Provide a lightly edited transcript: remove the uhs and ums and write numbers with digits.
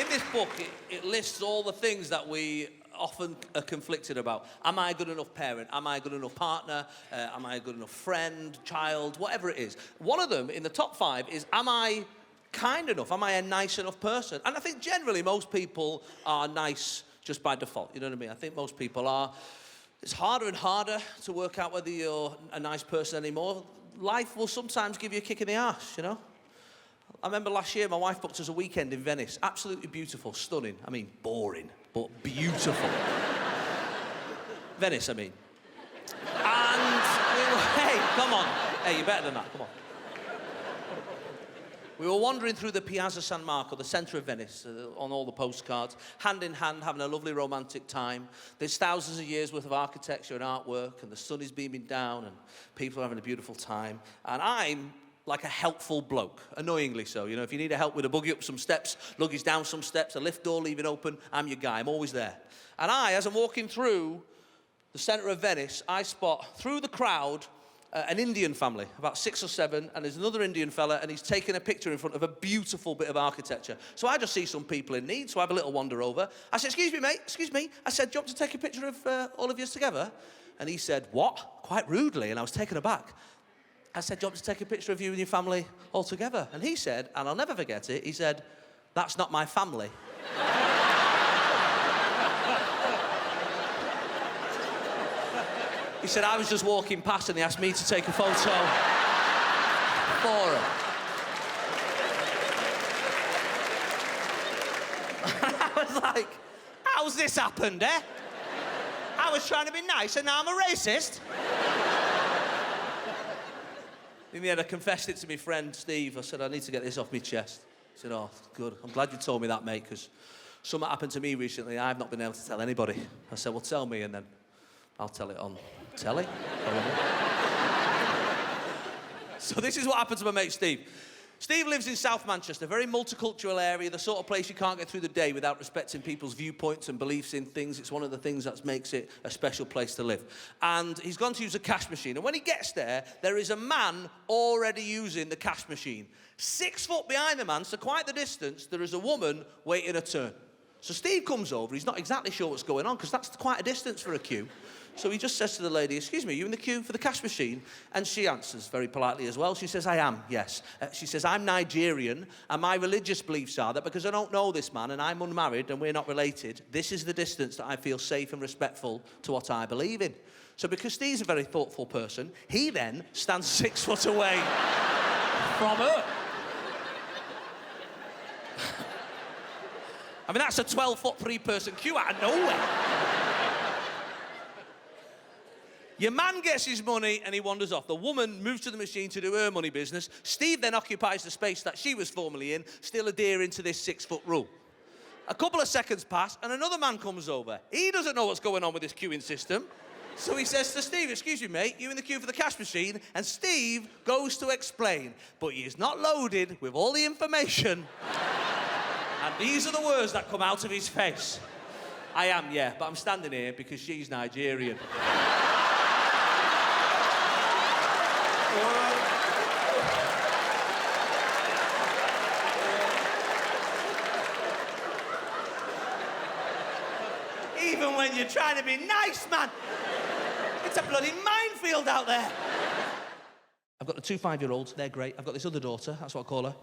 In this book, it lists all the things that we often are conflicted about. Am I a good enough parent? Am I a good enough partner? Am I a good enough friend, child, whatever it is? One of them in the top 5 is, am I kind enough? Am I a nice enough person? And I think generally most people are nice just by default, you know what I mean? I think most people are. It's harder and harder to work out whether you're a nice person anymore. Life will sometimes give you a kick in the arse, you know? I remember last year my wife booked us a weekend in Venice. Absolutely beautiful, stunning. I mean, boring, but beautiful. Venice, I mean. And we were, hey, come on. Hey, you're better than that, come on. We were wandering through the Piazza San Marco, the centre of Venice, on all the postcards, hand in hand, having a lovely romantic time. There's thousands of years' worth of architecture and artwork, and the sun is beaming down, and people are having a beautiful time. And I'm like a helpful bloke, annoyingly so. You know, if you need a help with a buggy up some steps, luggage down some steps, a lift door leaving open, I'm your guy, I'm always there. And as I'm walking through the centre of Venice, I spot, through the crowd, an Indian family, about 6 or 7, and there's another Indian fella, and he's taking a picture in front of a beautiful bit of architecture. So I just see some people in need, so I have a little wander over. I said, excuse me, mate, excuse me. I said, do you want to take a picture of all of you together? And he said, what? Quite rudely, and I was taken aback. I said, do you want to take a picture of you and your family all together? And he said, and I'll never forget it, he said, that's not my family. He said, I was just walking past and he asked me to take a photo for him. I was like, how's this happened, eh? I was trying to be nice and now I'm a racist? In the end, I confessed it to my friend, Steve. I said, I need to get this off my chest. He said, oh, good. I'm glad you told me that, mate, because something happened to me recently. I've not been able to tell anybody. I said, well, tell me, and then I'll tell it on telly. So this is what happened to my mate, Steve. Steve lives in South Manchester, a very multicultural area, the sort of place you can't get through the day without respecting people's viewpoints and beliefs in things. It's one of the things that makes it a special place to live. And he's gone to use a cash machine. And when he gets there, there is a man already using the cash machine. 6 foot behind the man, so quite the distance, there is a woman waiting a turn. So Steve comes over. He's not exactly sure what's going on, because that's quite a distance for a queue. So he just says to the lady, excuse me, are you in the queue for the cash machine? And she answers very politely as well. She says, I am, yes. She says, I'm Nigerian, and my religious beliefs are that because I don't know this man and I'm unmarried and we're not related, this is the distance that I feel safe and respectful to what I believe in. So because Steve's a very thoughtful person, he then stands 6 foot away from her. I mean, that's a 12-foot 3-person queue out of nowhere. Your man gets his money and he wanders off. The woman moves to the machine to do her money business. Steve then occupies the space that she was formerly in, still adhering to this 6-foot rule. A couple of seconds pass and another man comes over. He doesn't know what's going on with this queuing system. So he says to Steve, excuse me, mate, you in the queue for the cash machine? And Steve goes to explain, but he is not loaded with all the information. And these are the words that come out of his face. I am, yeah, but I'm standing here because she's Nigerian. Even when you're trying to be nice, man. It's a bloody minefield out there. I've got the 2 5-year-olds, they're great. I've got this other daughter, that's what I call her.